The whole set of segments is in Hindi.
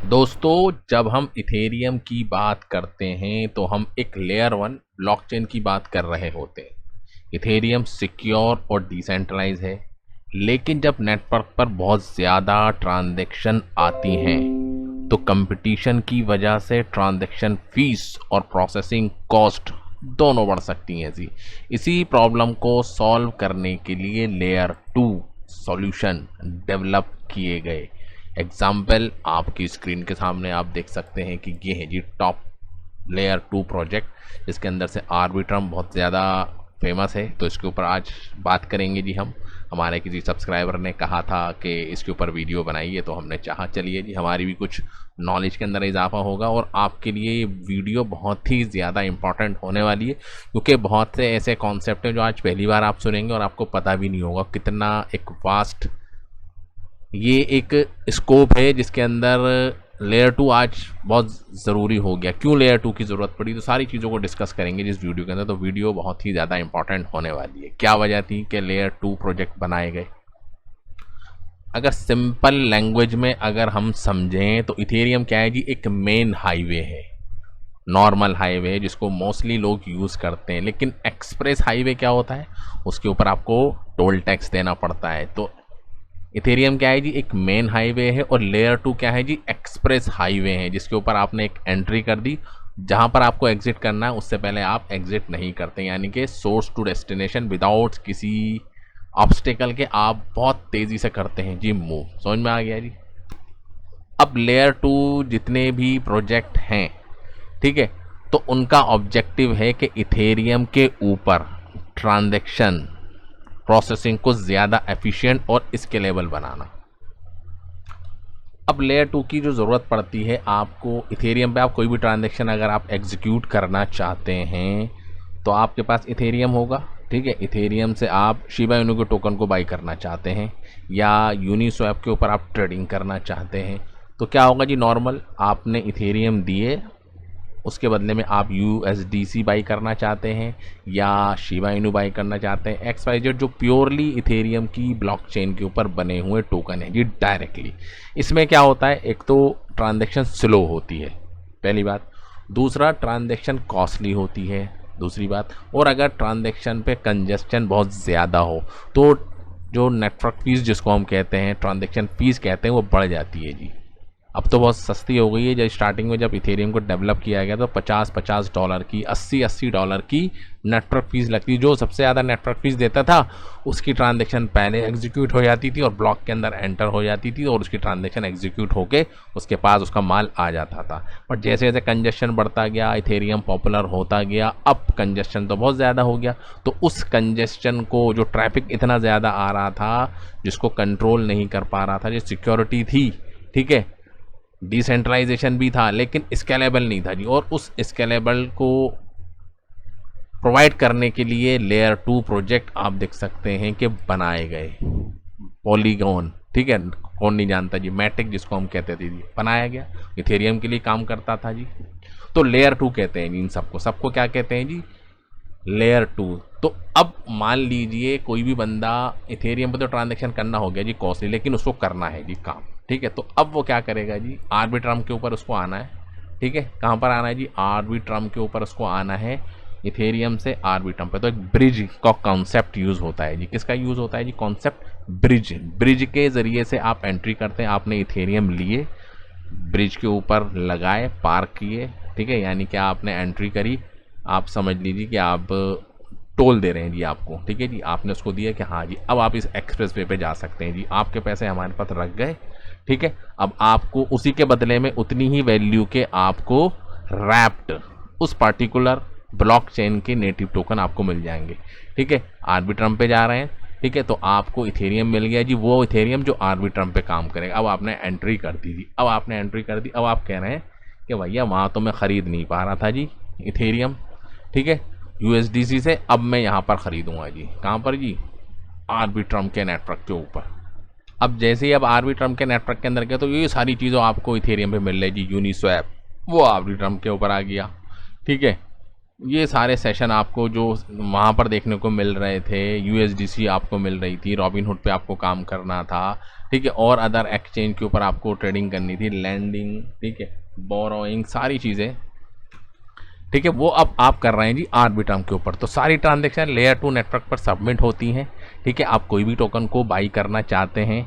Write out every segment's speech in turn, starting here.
दोस्तों, जब हम इथेरियम की बात करते हैं तो हम एक लेयर वन ब्लॉकचेन की बात कर रहे होते हैं। इथेरियम सिक्योर और डिसेंट्रलाइज है, लेकिन जब नेटवर्क पर बहुत ज़्यादा ट्रांजैक्शन आती हैं तो कंपटीशन की वजह से ट्रांजैक्शन फीस और प्रोसेसिंग कॉस्ट दोनों बढ़ सकती हैं जी। इसी प्रॉब्लम को सॉल्व करने के लिए लेयर टू सॉल्यूशन डेवलप किए गए। एग्जाम्पल आपकी स्क्रीन के सामने आप देख सकते हैं कि ये है जी टॉप लेयर टू प्रोजेक्ट, जिसके अंदर से आर्बिट्रम बहुत ज़्यादा फेमस है। तो इसके ऊपर आज बात करेंगे जी हम। हमारे किसी सब्सक्राइबर ने कहा था कि इसके ऊपर वीडियो बनाइए, तो हमने चाहा चलिए जी, हमारी भी कुछ नॉलेज के अंदर इजाफा होगा और आपके लिए ये वीडियो बहुत ही ज़्यादा इंपॉर्टेंट होने वाली है, क्योंकि बहुत से ऐसे कॉन्सेप्ट हैं जो आज पहली बार आप सुनेंगे और आपको पता भी नहीं होगा कितना एक वास्ट ये एक स्कोप है जिसके अंदर लेयर टू आज बहुत ज़रूरी हो गया। क्यों लेयर टू की ज़रूरत पड़ी, तो सारी चीज़ों को डिस्कस करेंगे जिस वीडियो के अंदर। तो वीडियो बहुत ही ज़्यादा इंपॉर्टेंट होने वाली है। क्या वजह थी कि लेयर टू प्रोजेक्ट बनाए गए? अगर सिंपल लैंग्वेज में अगर हम समझें तो इथेरियम क्या है जी, एक मेन हाईवे है, नॉर्मल हाईवे है जिसको मोस्टली लोग यूज़ करते हैं। लेकिन एक्सप्रेस हाईवे क्या होता है, उसके ऊपर आपको टोल टैक्स देना पड़ता है। तो इथेरियम क्या है जी, एक मेन हाईवे है, और लेयर टू क्या है जी, एक्सप्रेस हाईवे है, जिसके ऊपर आपने एक एंट्री कर दी। जहां पर आपको एग्जिट करना है उससे पहले आप एग्जिट नहीं करते, यानी कि सोर्स टू डेस्टिनेशन विदाउट किसी ऑब्स्टेकल के आप बहुत तेज़ी से करते हैं जी मूव। समझ में आ गया जी। अब लेयर टू जितने भी प्रोजेक्ट हैं, ठीक है, तो उनका ऑब्जेक्टिव है कि इथेरियम के ऊपर ट्रांजैक्शन प्रोसेसिंग को ज़्यादा एफिशिएंट और स्केलेबल बनाना। अब लेयर टू की जो ज़रूरत पड़ती है आपको इथेरियम पे, आप कोई भी ट्रांजैक्शन अगर आप एग्जीक्यूट करना चाहते हैं तो आपके पास इथेरियम होगा, ठीक है। इथेरियम से आप शिबा इनू के टोकन को बाई करना चाहते हैं या यूनिस्वैप के ऊपर आप ट्रेडिंग करना चाहते हैं, तो क्या होगा जी, नॉर्मल आपने इथेरियम दिए, उसके बदले में आप USDC बाई करना चाहते हैं या शिबा इनू बाई करना चाहते हैं, XYZ जो प्योरली इथेरियम की ब्लॉकचेन के ऊपर बने हुए टोकन है जी डायरेक्टली। इसमें क्या होता है, एक तो ट्रांजैक्शन स्लो होती है, पहली बात। दूसरा, ट्रांजैक्शन कॉस्टली होती है, दूसरी बात। और अगर ट्रांजैक्शन पे कंजेस्शन बहुत ज़्यादा हो तो जो नेटवर्क फीस जिसको हम कहते हैं, ट्रांजैक्शन फीस कहते हैं, वो बढ़ जाती है जी। अब तो बहुत सस्ती हो गई है। जब स्टार्टिंग में जब इथेरियम को डेवलप किया गया तो $50 की, $80 की नेटवर्क फीस लगती। जो सबसे ज़्यादा नेटवर्क फीस देता था उसकी ट्रांजैक्शन पहले एग्जीक्यूट हो जाती थी और ब्लॉक के अंदर एंटर हो जाती थी और उसकी ट्रांजैक्शन एग्जीक्यूट होके उसके पास उसका माल आ जाता था। बट जैसे जैसे कंजेशन बढ़ता गया, इथेरियम पॉपुलर होता गया, अब कंजेशन तो बहुत ज़्यादा हो गया। तो उस कंजेशन को, जो ट्रैफिक इतना ज़्यादा आ रहा था जिसको कंट्रोल नहीं कर पा रहा था, जो सिक्योरिटी थी, ठीक है, डिसेंट्रलाइजेशन भी था, लेकिन स्केलेबल नहीं था जी। और उस स्केलेबल को प्रोवाइड करने के लिए लेयर टू प्रोजेक्ट आप देख सकते हैं कि बनाए गए। पॉलीगॉन, ठीक है, कौन नहीं जानता जी, मैटिक जिसको हम कहते थे जी, बनाया गया, इथेरियम के लिए काम करता था जी। तो लेयर टू कहते हैं जी इन सबको। सबको क्या कहते हैं जी, लेयर टू। तो अब मान लीजिए कोई भी बंदा, इथेरियम पर तो ट्रांजैक्शन करना हो गया जी कॉस्टली, लेकिन उसको करना है जी काम, ठीक है। तो अब वो क्या करेगा जी, आर्बिट्रम के ऊपर उसको आना है, ठीक है। कहाँ पर आना है जी, आर्बिट्रम के ऊपर उसको आना है, इथेरियम से आर्बिट्रम पे। तो एक ब्रिज का कॉन्सेप्ट यूज़ होता है जी। किसका यूज़ होता है जी, कॉन्सेप्ट ब्रिज। ब्रिज के ज़रिए से आप एंट्री करते हैं। आपने इथेरियम लिए, ब्रिज के ऊपर लगाए, पार्क किए, ठीक है, यानी कि आपने एंट्री करी। आप समझ लीजिए कि आप टोल दे रहे हैं जी आपको, ठीक है जी। आपने उसको दिया कि हाँ जी, अब आप इस एक्सप्रेस वे पे जा सकते हैं जी, आपके पैसे हमारे पास रख गए, ठीक है। अब आपको उसी के बदले में उतनी ही वैल्यू के आपको रैप्ड उस पर्टिकुलर ब्लॉकचेन के नेटिव टोकन आपको मिल जाएंगे, ठीक है। आर्बिट्रम पे जा रहे हैं, ठीक है, तो आपको इथेरियम मिल गया जी, वो इथेरियम जो आर्बिट्रम पे काम करेगा। अब आपने एंट्री कर दी जी, अब आपने एंट्री कर दी। अब आप कह रहे हैं कि भैया वहाँ तो मैं ख़रीद नहीं पा रहा था जी इथेरियम, ठीक है, USDC से, अब मैं यहाँ पर ख़रीदूँगा जी। कहाँ पर जी, आर्बिट्रम के नेटवर्क के ऊपर। अब जैसे ही अब आर्बिट्रम के नेटवर्क के अंदर गए तो ये सारी चीज़ों आपको इथेरियम पे मिल रही जी। यूनिस्वैप वो आर्बिट्रम के ऊपर आ गया, ठीक है। ये सारे सेशन आपको जो वहाँ पर देखने को मिल रहे थे, यूएसडीसी आपको मिल रही थी, रॉबिनहुड पे आपको काम करना था, ठीक है, और अदर एक्सचेंज के ऊपर आपको ट्रेडिंग करनी थी, लैंडिंग, ठीक है, बोरोइंग, सारी चीज़ें, ठीक है, वो अब आप कर रहे हैं जी आर्बिट्रम के ऊपर। तो सारी ट्रांजेक्शन लेयर 2 नेटवर्क पर सबमिट होती हैं, ठीक है। आप कोई भी टोकन को बाई करना चाहते हैं,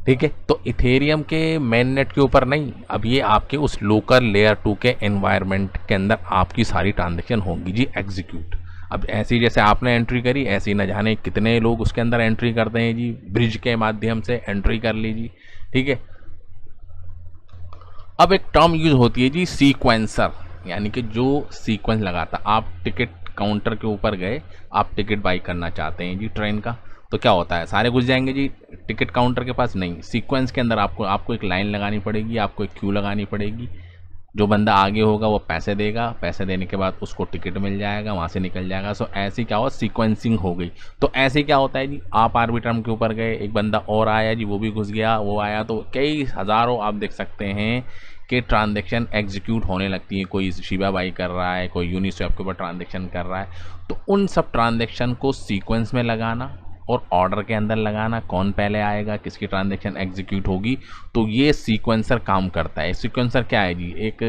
ठीक है, तो इथेरियम के मेन नेट के ऊपर नहीं, अब ये आपके उस लोकल लेयर 2 के एनवायरनमेंट के अंदर आपकी सारी ट्रांजेक्शन होंगी जी एग्जीक्यूट। अब ऐसी जैसे आपने एंट्री करी, ऐसी न जाने कितने लोग उसके अंदर एंट्री करते हैं जी, ब्रिज के माध्यम से एंट्री कर लीजिए, ठीक है। अब एक टर्म यूज होती है जी सीक्वेंसर, यानी कि जो सीक्वेंस लगाता, आप टिकट काउंटर के ऊपर गए, आप टिकट बाई करना चाहते हैं जी ट्रेन का, तो क्या होता है, सारे घुस जाएंगे जी टिकट काउंटर के पास, नहीं, सीक्वेंस के अंदर आपको एक लाइन लगानी पड़ेगी, आपको एक क्यू लगानी पड़ेगी। जो बंदा आगे होगा वो पैसे देगा, पैसे देने के बाद उसको टिकट मिल जाएगा, वहाँ से निकल जाएगा। सो ऐसी क्या हो, सीक्वेंसिंग हो गई। तो ऐसे क्या होता है जी, आप आर्बिट्रम के ऊपर गए, एक बंदा और आया जी, वो भी घुस गया, वो आया, तो कई हज़ारों आप देख सकते हैं कि ट्रांजेक्शन एग्जीक्यूट होने लगती है। कोई शिबा बाई कर रहा है, कोई यूनिस्वैप के ऊपर ट्रांजेक्शन कर रहा है। तो उन सब ट्रांजेक्शन को सीक्वेंस में लगाना और ऑर्डर के अंदर लगाना, कौन पहले आएगा, किसकी ट्रांजेक्शन एग्जीक्यूट होगी, तो ये सीक्वेंसर काम करता है। सीक्वेंसर क्या है जी, एक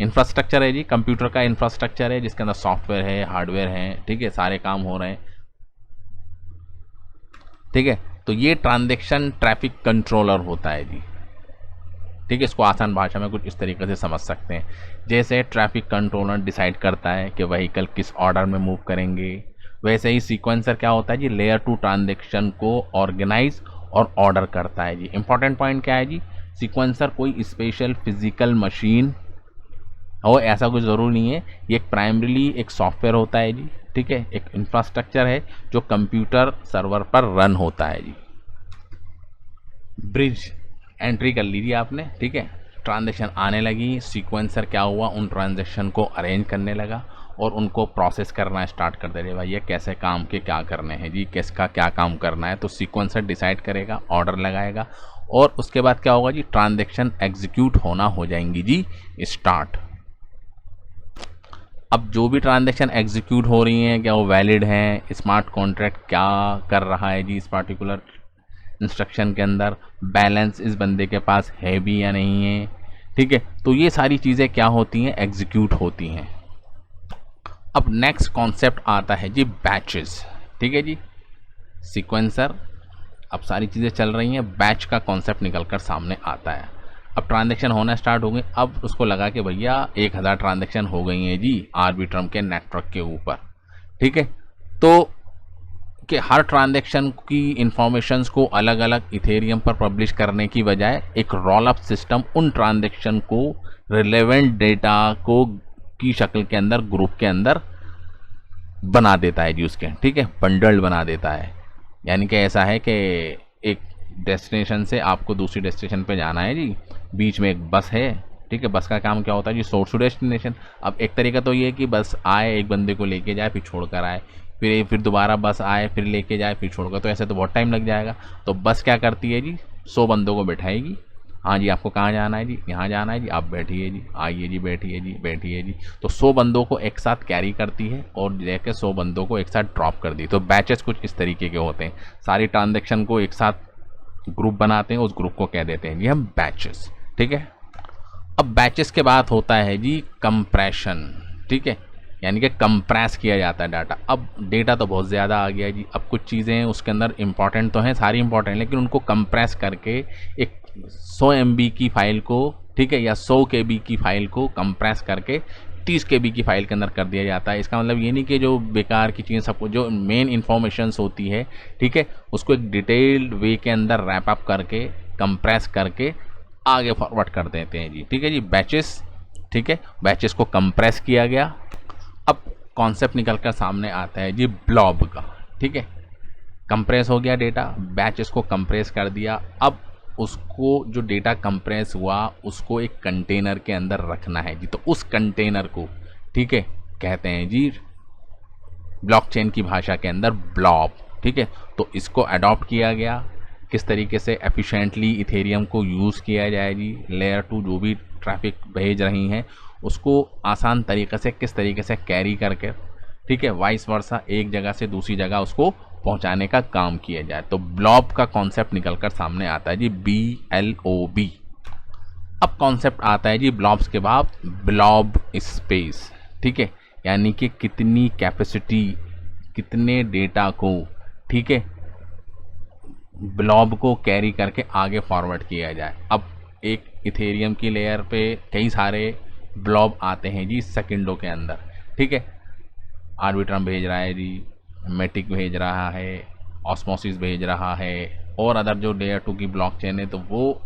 इंफ्रास्ट्रक्चर है जी, कंप्यूटर का इंफ्रास्ट्रक्चर है जिसके अंदर सॉफ्टवेयर है, हार्डवेयर है, ठीक है, सारे काम हो रहे हैं, ठीक है। तो ये ट्रांजेक्शन ट्रैफिक कंट्रोलर होता है जी, ठीक है। इसको आसान भाषा में कुछ इस तरीके से समझ सकते हैं, जैसे ट्रैफिक कंट्रोलर डिसाइड करता है कि व्हीकल किस ऑर्डर में मूव करेंगे, वैसे ही सीक्वेंसर क्या होता है जी, लेयर 2 ट्रांजेक्शन को ऑर्गेनाइज और ऑर्डर करता है जी। इंपॉर्टेंट पॉइंट क्या है जी, सीक्वेंसर कोई स्पेशल फिजिकल मशीन हो ऐसा कुछ ज़रूरी नहीं है, ये एक प्राइमरीली एक सॉफ्टवेयर होता है जी, ठीक है, एक इंफ्रास्ट्रक्चर है जो कंप्यूटर सर्वर पर रन होता है जी। ब्रिज एंट्री कर लीजिए आपने, ठीक है, ट्रांजेक्शन आने लगी, सीक्वेंसर क्या हुआ, उन ट्रांजेक्शन को अरेंज करने लगा और उनको प्रोसेस करना स्टार्ट कर दे रहे, भाई ये कैसे काम के क्या करने हैं जी, किसका क्या काम करना है। तो सीक्वेंसर डिसाइड करेगा, ऑर्डर लगाएगा और उसके बाद क्या होगा जी, ट्रांजेक्शन एग्जीक्यूट होना हो जाएंगी जी स्टार्ट। अब जो भी ट्रांजेक्शन एग्जीक्यूट हो रही हैं, क्या वो वैलिड हैं, स्मार्ट कॉन्ट्रैक्ट क्या कर रहा है जी इस पार्टिकुलर इंस्ट्रक्शन के अंदर, बैलेंस इस बंदे के पास है भी या नहीं है, ठीक है। तो ये सारी चीज़ें क्या होती हैं, एग्जीक्यूट होती हैं। अब नेक्स्ट कॉन्सेप्ट आता है जी बैचेस, ठीक है जी। सीक्वेंसर, अब सारी चीज़ें चल रही हैं, बैच का कॉन्सेप्ट निकल कर सामने आता है। अब ट्रांजेक्शन होना स्टार्ट हो गई, अब उसको लगा कि भैया 1000 ट्रांजेक्शन हो गई हैं जी आर्बिट्रम के नेटवर्क के ऊपर, ठीक है। तो कि हर ट्रांजेक्शन की इंफॉर्मेशंस को अलग अलग इथेरियम पर पब्लिश करने की बजाय एक रोल अप सिस्टम उन ट्रांजेक्शन को रिलेवेंट डेटा को की शक्ल के अंदर ग्रुप के अंदर बना देता है जी उसके, ठीक है, बंडल्ड बना देता है। यानी कि ऐसा है कि एक डेस्टिनेशन से आपको दूसरी डेस्टिनेशन पे जाना है जी, बीच में एक बस है, ठीक है, बस का काम क्या होता है जी, सोर्स टू डेस्टिनेशन। अब एक तरीका तो ये है कि बस आए, एक बंदे को लेके जाए, फिर छोड़ कर आए, फिर दोबारा बस आए, फिर लेके जाए, फिर छोड़कर, तो ऐसे तो बहुत टाइम लग जाएगा। तो बस क्या करती है जी, 100 बंदों को बैठाएगी, हाँ जी आपको कहाँ जाना है जी, यहाँ जाना है जी, आप बैठिए जी, आइए जी, बैठिए जी, बैठिए जी। तो 100 बंदों को एक साथ कैरी करती है और लेकर 100 बंदों को एक साथ ड्रॉप कर दी। तो बैचेस कुछ इस तरीके के होते हैं, सारी ट्रांजेक्शन को एक साथ ग्रुप बनाते हैं, उस ग्रुप को कह देते हैं जी हम बैचेस, ठीक है। अब बैचेस के बाद होता है जी कंप्रेशन, ठीक है, यानी कि कंप्रेस किया जाता है डाटा। अब डेटा तो बहुत ज़्यादा आ गया है जी, अब कुछ चीज़ें उसके अंदर इंपॉर्टेंट तो हैं, सारी इंपॉर्टेंट, लेकिन उनको कंप्रेस करके एक 100 MB की फाइल को, ठीक है, या 100 KB की फाइल को कंप्रेस करके 30 KB की फाइल के अंदर कर दिया जाता है। इसका मतलब ये नहीं कि जो बेकार की चीज़ें, सबको जो मेन इन्फॉर्मेशंस होती है, ठीक है, उसको एक डिटेल्ड वे के अंदर रैप अप करके कंप्रेस करके आगे फॉरवर्ड कर देते हैं जी, ठीक है जी, बैचेस, ठीक है, बैचेस को कंप्रेस किया गया। अब कॉन्सेप्ट निकल कर सामने आता है जी ब्लॉब का, ठीक है, कंप्रेस हो गया डेटा, बैचेस को कंप्रेस कर दिया। अब उसको जो डेटा कंप्रेस हुआ उसको एक कंटेनर के अंदर रखना है जी, तो उस कंटेनर को, ठीक है, कहते हैं जी ब्लॉकचेन की भाषा के अंदर ब्लॉब, ठीक है। तो इसको अडॉप्ट किया गया, किस तरीके से एफिशिएंटली इथेरियम को यूज़ किया जाए जी, लेयर 2 जो भी ट्रैफिक भेज रही हैं उसको आसान तरीके से किस तरीके से कैरी करके, ठीक है, वाइस वर्सा एक जगह से दूसरी जगह उसको पहुंचाने का काम किया जाए। तो ब्लॉब का कॉन्सेप्ट निकलकर सामने आता है जी, BLOB। अब कॉन्सेप्ट आता है जी ब्लॉब्स के बाद ब्लॉब स्पेस, ठीक है, यानी कि कितनी कैपेसिटी, कितने डेटा को, ठीक है, ब्लॉब को कैरी करके आगे फॉरवर्ड किया जाए। अब एक इथेरियम की लेयर पे कई सारे ब्लॉब आते हैं जी सेकंडों के अंदर, ठीक है, आर्बिट्रम भेज रहा है जी, मेटिक भेज रहा है, ऑस्मोसिस भेज रहा है, और अदर जो लेयर 2 की ब्लॉकचेन है तो वो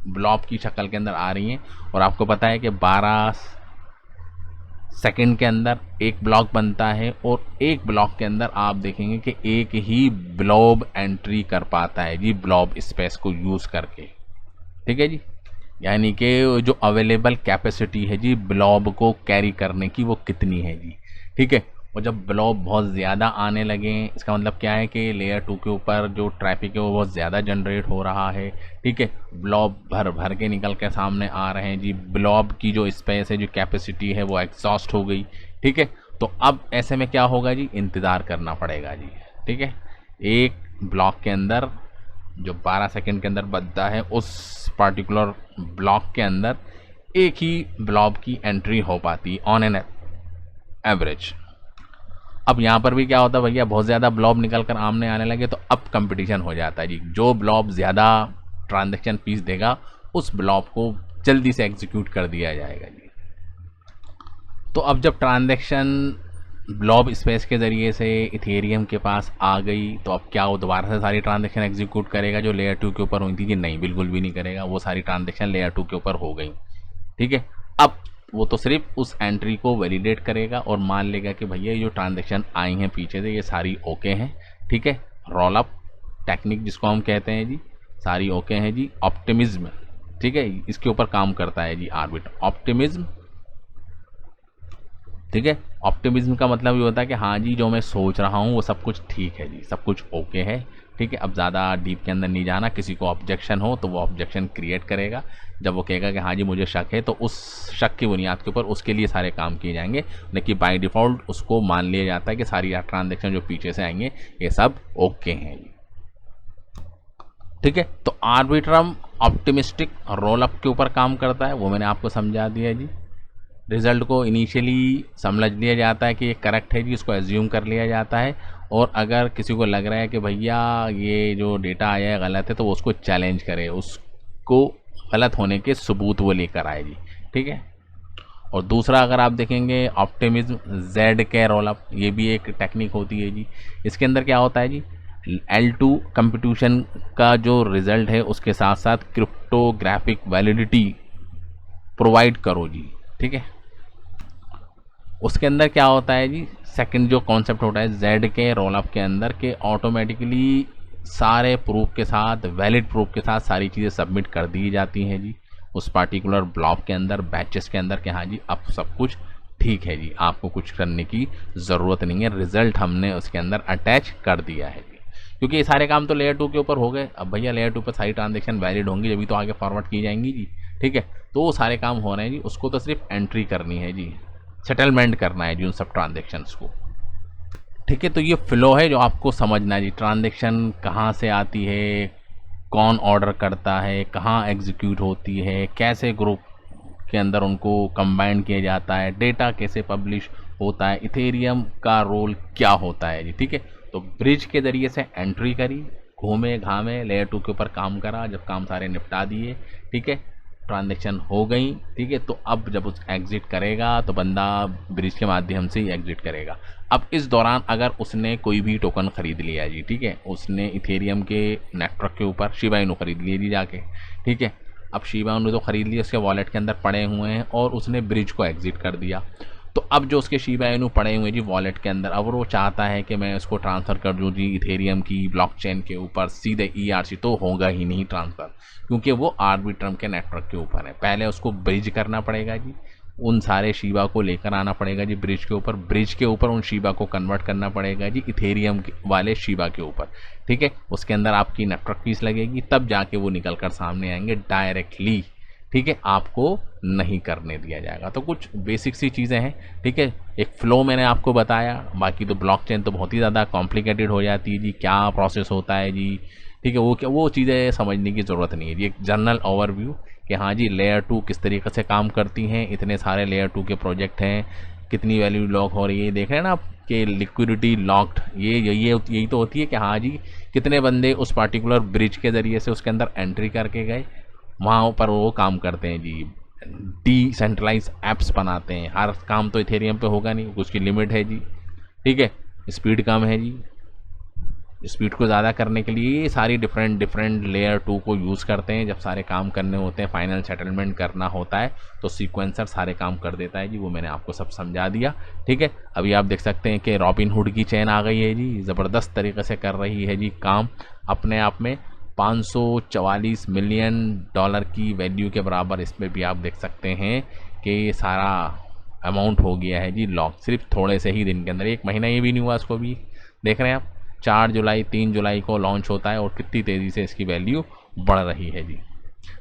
ब्लॉब की शक्ल के अंदर आ रही हैं। और आपको पता है कि 12 सेकंड के अंदर एक ब्लॉक बनता है, और एक ब्लॉक के अंदर आप देखेंगे कि एक ही ब्लॉब एंट्री कर पाता है जी ब्लॉब स्पेस को यूज़ करके, ठीक है जी, यानी कि जो अवेलेबल कैपेसिटी है जी ब्लॉब को कैरी करने की वो कितनी है जी, ठीक है। और जब ब्लॉब बहुत ज़्यादा आने लगे, इसका मतलब क्या है कि लेयर 2 के ऊपर जो ट्रैफिक है वो बहुत ज़्यादा जनरेट हो रहा है, ठीक है, ब्लॉब भर भर के निकल के सामने आ रहे हैं जी, ब्लॉब की जो स्पेस है, जो कैपेसिटी है वो एग्जॉस्ट हो गई, ठीक है। तो अब ऐसे में क्या होगा जी, इंतज़ार करना पड़ेगा जी, ठीक है। एक ब्लॉक के अंदर जो 12 सेकंड के अंदर बनता है, उस पार्टिकुलर ब्लॉक के अंदर एक ही ब्लॉब की एंट्री हो पाती ऑन एन एवरेज। अब यहाँ पर भी क्या होता है भैया, बहुत ज़्यादा ब्लॉब निकल कर आमने आने लगे तो अब कंपटीशन हो जाता है जी, जो ब्लॉब ज़्यादा ट्रांजैक्शन फीस देगा उस ब्लॉब को जल्दी से एग्जीक्यूट कर दिया जाएगा जी। तो अब जब ट्रांजैक्शन ब्लॉब स्पेस के ज़रिए से इथेरियम के पास आ गई तो अब क्या वो दोबारा से सारी ट्रांजैक्शन एग्जीक्यूट करेगा जो लेयर 2 के ऊपर हुई थी जी? नहीं, बिल्कुल भी नहीं करेगा। वो सारी ट्रांजैक्शन लेयर 2 के ऊपर हो गई, ठीक है। अब वो तो सिर्फ उस एंट्री को वैलिडेट करेगा और मान लेगा कि भैया ये जो ट्रांजैक्शन आई हैं पीछे से ये सारी ओके हैं, ठीक है। रोल अप टेक्निक जिसको हम कहते हैं जी, सारी ओके हैं जी। ऑप्टिमिज्म, ठीक है, इसके ऊपर काम करता है जी आर्बिट ऑप्टिमिज्म, ठीक है। ऑप्टिमिज्म का मतलब ये होता है कि हाँ जी जो मैं सोच रहा हूँ वो सब कुछ ठीक है जी, सब कुछ ओके है, ठीक है। अब ज़्यादा डीप के अंदर नहीं जाना। किसी को ऑब्जेक्शन हो तो वो ऑब्जेक्शन क्रिएट करेगा। जब वो कहेगा कि हाँ जी मुझे शक है तो उस शक की बुनियाद के ऊपर उसके लिए सारे काम किए जाएंगे, लेकिन बाय डिफ़ॉल्ट उसको मान लिया जाता है कि सारी ट्रांजेक्शन जो पीछे से आएंगे ये सब ओके हैं जी, ठीक है। तो आर्बिट्रम ऑप्टिमिस्टिक रोल अप के ऊपर काम करता है, वो मैंने आपको समझा दिया जी। रिजल्ट को इनिशियली समझ लिया जाता है कि ये करेक्ट है जी, इसको एज्यूम कर लिया जाता है, और अगर किसी को लग रहा है कि भैया ये जो डेटा आया है गलत है तो वो उसको चैलेंज करे, उसको गलत होने के सबूत वो लेकर आए जी, ठीक है। और दूसरा अगर आप देखेंगे ऑप्टिमिज्म जेड के रोल अप, ये भी एक टेक्निक होती है जी। इसके अंदर क्या होता है जी, L2 कंप्यूटेशन का जो रिज़ल्ट है उसके साथ साथ क्रिप्टोग्राफिक वैलिडिटी प्रोवाइड करो जी, ठीक है। उसके अंदर क्या होता है जी, सेकंड जो कॉन्सेप्ट होता है जेड के रोल अप के अंदर के ऑटोमेटिकली सारे प्रूफ के साथ, वैलिड प्रूफ के साथ सारी चीज़ें सबमिट कर दी जाती हैं जी उस पार्टिकुलर ब्लॉक के अंदर, बैचेस के अंदर, कि हाँ जी अब सब कुछ ठीक है जी, आपको कुछ करने की ज़रूरत नहीं है, रिजल्ट हमने उसके अंदर अटैच कर दिया है जी। क्योंकि ये सारे काम तो लेयर 2 के ऊपर हो गए। अब भैया लेयर 2 पर सारी ट्रांजेक्शन वैलिड होंगी जब तो आगे फॉरवर्ड की जाएंगी जी, ठीक है। तो वो सारे काम हो रहे हैं जी, उसको तो सिर्फ एंट्री करनी है जी, सेटलमेंट करना है जी उन सब ट्रांजेक्शन्स को, ठीक है। तो ये फ्लो है जो आपको समझना है जी, ट्रांजेक्शन कहाँ से आती है, कौन ऑर्डर करता है, कहाँ एग्जीक्यूट होती है, कैसे ग्रुप के अंदर उनको कंबाइन किया जाता है, डेटा कैसे पब्लिश होता है, इथेरियम का रोल क्या होता है जी, ठीक है। तो ब्रिज के ज़रिए से एंट्री करी, घूमे घामे लेयर 2 के ऊपर काम करा, जब काम सारे निपटा दिए, ठीक है, ट्रांजेक्शन हो गई, ठीक है। तो अब जब उस एग्ज़िट करेगा तो बंदा ब्रिज के माध्यम से ही एग्ज़िट करेगा। अब इस दौरान अगर उसने कोई भी टोकन ख़रीद लिया जी, ठीक है, उसने इथेरियम के नेटवर्क के ऊपर शिबा इनू ख़रीद लिए जी जाके, ठीक है। अब शिबा इनू तो ख़रीद लिए, उसके वॉलेट के अंदर पड़े हुए हैं और उसने ब्रिज को एग्ज़िट कर दिया। तो अब जो उसके शिबा इनू पड़े हुए जी वॉलेट के अंदर, अब वो चाहता है कि मैं उसको ट्रांसफ़र कर दूँ जी इथेरियम की ब्लॉकचेन के ऊपर सीधे ERC, तो होगा ही नहीं ट्रांसफ़र, क्योंकि वो आर्बिट्रम के नेटवर्क के ऊपर है। पहले उसको ब्रिज करना पड़ेगा जी, उन सारे शिबा को लेकर आना पड़ेगा जी ब्रिज के ऊपर, ब्रिज के ऊपर उन शिबा को कन्वर्ट करना पड़ेगा जी इथेरियम वाले शिबा के ऊपर, ठीक है। उसके अंदर आपकी नेटवर्क फीस लगेगी, तब जाके वो निकल कर सामने आएंगे डायरेक्टली, ठीक है। आपको नहीं करने दिया जाएगा। तो कुछ बेसिक सी चीज़ें हैं, ठीक है। एक फ्लो मैंने आपको बताया, बाकी तो ब्लॉकचेन तो बहुत ही ज़्यादा कॉम्प्लिकेटेड हो जाती है जी, क्या प्रोसेस होता है जी, ठीक है। वो चीज़ें समझने की ज़रूरत नहीं है जी। एक जनरल ओवरव्यू कि हाँ जी लेयर 2 किस तरीके से काम करती हैं, इतने सारे लेयर 2 के प्रोजेक्ट हैं, कितनी वैल्यू लॉक हो रही है, देख रहे हैं ना आप कि लिक्विडिटी लॉक्ड, यही तो होती है कि हाँ जी कितने बंदे उस पार्टिकुलर ब्रिज के ज़रिए से उसके अंदर एंट्री करके गए, वहाँ पर वो काम करते हैं जी। डिसेंट्रलाइज ऐप्स बनाते हैं, हर काम तो इथेरियम पे होगा नहीं, उसकी लिमिट है जी, ठीक है। स्पीड कम है जी, स्पीड को ज़्यादा करने के लिए सारी डिफरेंट लेयर 2 को यूज़ करते हैं। जब सारे काम करने होते हैं, फाइनल सेटलमेंट करना होता है, तो सीक्वेंसर सारे काम कर देता है जी। वो मैंने आपको सब समझा दिया, ठीक है। अभी आप देख सकते हैं कि रॉबिनहुड की चेन आ गई है जी, ज़बरदस्त तरीके से कर रही है जी काम, अपने आप में 544 मिलियन डॉलर की वैल्यू के बराबर। इसमें भी आप देख सकते हैं कि सारा अमाउंट हो गया है जी लॉक, सिर्फ थोड़े से ही दिन के अंदर, 1 महीना ये भी नहीं हुआ इसको भी। देख रहे हैं आप 4 जुलाई 3 जुलाई को लॉन्च होता है और कितनी तेज़ी से इसकी वैल्यू बढ़ रही है जी,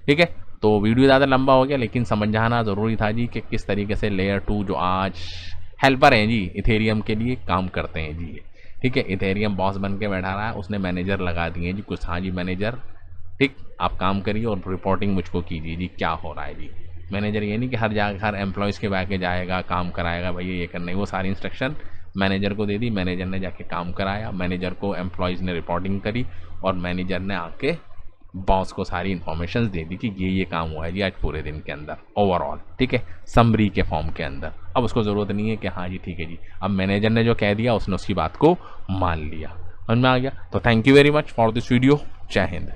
ठीक है। तो वीडियो ज़्यादा लंबा हो गया, लेकिन समझाना ज़रूरी था जी कि किस तरीके से लेयर 2 जो आज हेल्पर हैं जी इथेरियम के लिए काम करते हैं जी, ठीक है। इथेरियम बॉस बन के बैठा रहा है, उसने मैनेजर लगा दिए जी कुछ, हाँ जी मैनेजर, ठीक, आप काम करिए और रिपोर्टिंग मुझको कीजिए जी क्या हो रहा है जी। मैनेजर ये नहीं कि हर एम्प्लॉयज़ के बैके जाएगा, काम कराएगा, भैया ये करना है, वो सारी इंस्ट्रक्शन मैनेजर को दे दी, मैनेजर ने जाके काम कराया, मैनेजर को एम्प्लॉयज़ ने रिपोर्टिंग करी और मैनेजर ने आके बॉस को सारी इन्फॉर्मेशन दे दी कि ये काम हुआ है जी आज पूरे दिन के अंदर ओवरऑल, ठीक है, समरी के फॉर्म के अंदर। अब उसको ज़रूरत नहीं है कि हाँ जी ठीक है जी, अब मैनेजर ने जो कह दिया उसने उसकी बात को मान लिया, समझ में आ गया। तो thank you very much for this video, जय हिंद।